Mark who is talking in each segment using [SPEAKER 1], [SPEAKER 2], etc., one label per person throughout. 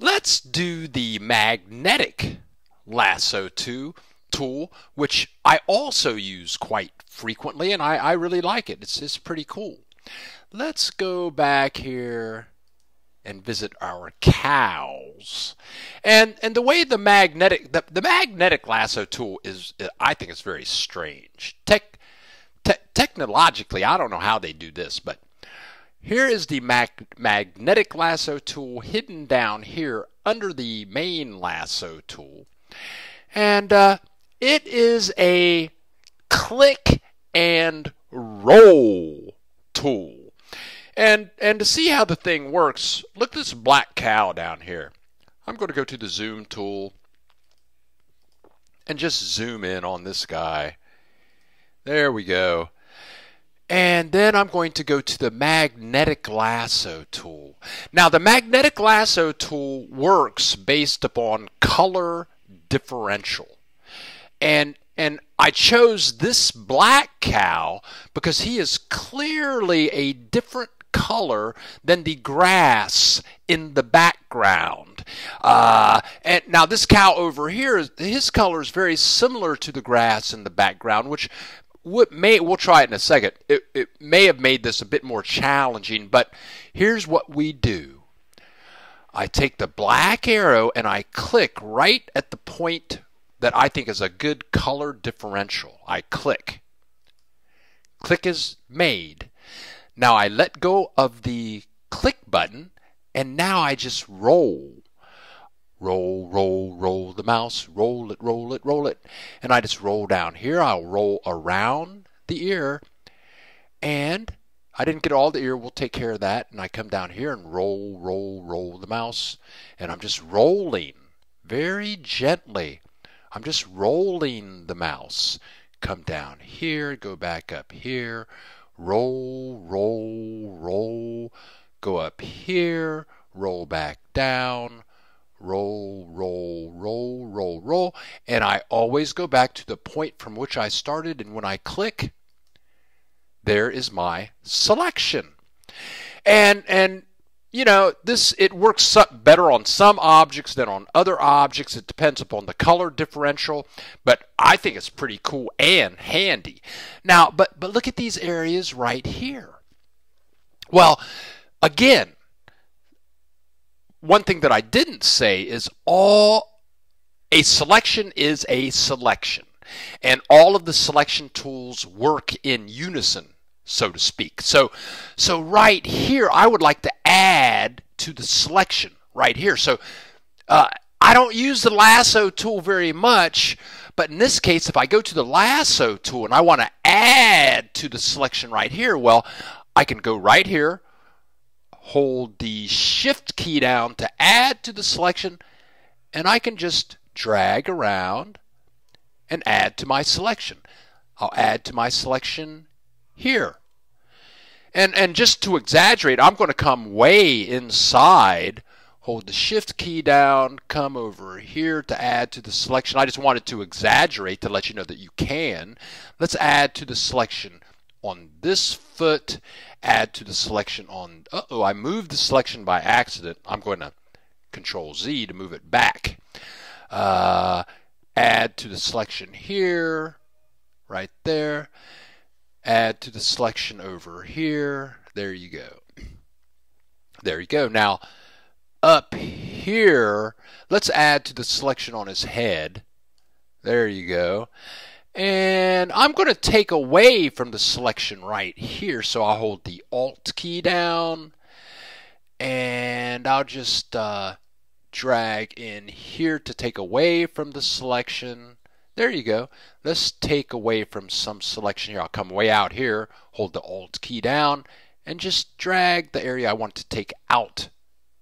[SPEAKER 1] Let's do the magnetic lasso tool, which I also use quite frequently, and I really like it. It's pretty cool. Let's go back here and visit our cows. And the way the magnetic lasso tool is, I think it's very strange. Technologically, I don't know how they do this, but here is the magnetic lasso tool hidden down here under the main lasso tool. And it is a click and roll tool. And to see how the thing works, look at this black cow down here. I'm going to go to the zoom tool and just zoom in on this guy. There we go. And then I'm going to go to the magnetic lasso tool. Now the magnetic lasso tool works based upon color differential. And I chose this black cow because he is clearly a different color than the grass in the background. And now this cow over here, his color is very similar to the grass in the background, which we'll try it in a second. It may have made this a bit more challenging, but here's what we do. I take the black arrow and I click right at the point that I think is a good color differential. I click. Click is made. Now I let go of the click button, and now I just roll. Roll, roll, roll the mouse, roll it, roll it, roll it. And I just roll down here. I'll roll around the ear, and I didn't get all the ear. We'll take care of that. And I come down here and roll, roll, roll the mouse. And I'm just rolling very gently. I'm just rolling the mouse. Come down here, go back up here, roll, roll, roll, go up here, roll back down, roll, roll, roll, roll, roll, and I always go back to the point from which I started, and when I click, there is my selection. And you know, it works better on some objects than on other objects. It depends upon the color differential, but I think it's pretty cool and handy. Now, but look at these areas right here. Well, again, one thing that I didn't say is a selection is a selection, and all of the selection tools work in unison, so to speak. So right here, I would like to add to the selection right here. So I don't use the lasso tool very much, but in this case, if I go to the lasso tool and I want to add to the selection right here, well, I can go right here, hold the shift key down to add to the selection, and I can just drag around and add to my selection. I'll add to my selection here. And just to exaggerate, I'm going to come way inside, hold the shift key down, come over here to add to the selection. I just wanted to exaggerate to let you know that you can. Let's add to the selection on this foot, add to the selection on, I moved the selection by accident. I'm going to Control Z to move it back. Add to the selection here, right there. Add to the selection over here. There you go. There you go. Now, up here, let's add to the selection on his head. There you go. And I'm going to take away from the selection right here. So I'll hold the Alt key down, and I'll just drag in here to take away from the selection. There you go. Let's take away from some selection here. I'll come way out here, hold the Alt key down, and just drag the area I want to take out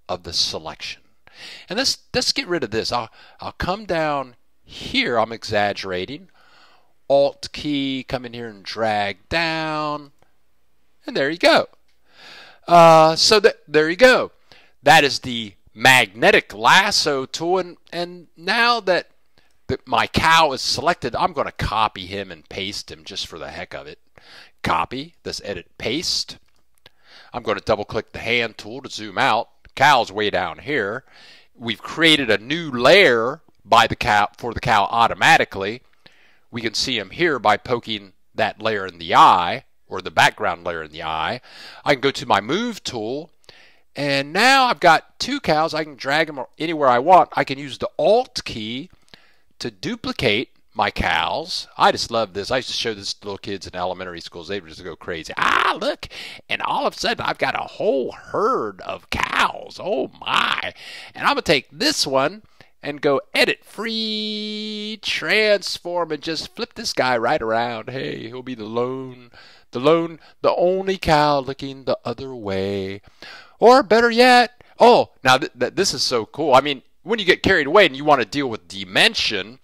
[SPEAKER 1] of the selection. And let's get rid of this. I'll come down here. I'm exaggerating. Alt key, come in here and drag down, and there you go. There you go. That is the magnetic lasso tool, and now that my cow is selected, I'm going to copy him and paste him just for the heck of it. Copy, this edit paste. I'm going to double click the hand tool to zoom out. Cow's way down here. We've created a new layer by the cow for the cow automatically. We can see him here by poking that layer in the eye, or the background layer in the eye. I can go to my move tool, and now I've got two cows. I can drag them anywhere I want. I can use the Alt key to duplicate my cows. I just love this. I used to show this to little kids in elementary schools. They would just go crazy. Ah, look. And all of a sudden, I've got a whole herd of cows. Oh, my. And I'm going to take this one and go edit, free, transform, and just flip this guy right around. Hey, he'll be the only cow looking the other way. Or better yet, oh, now this is so cool. I mean, when you get carried away and you want to deal with dimension,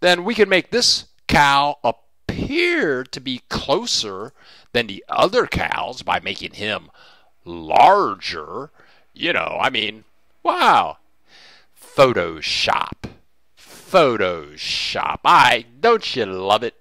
[SPEAKER 1] then we can make this cow appear to be closer than the other cows by making him larger. You know, I mean, wow. Photoshop. Don't you love it?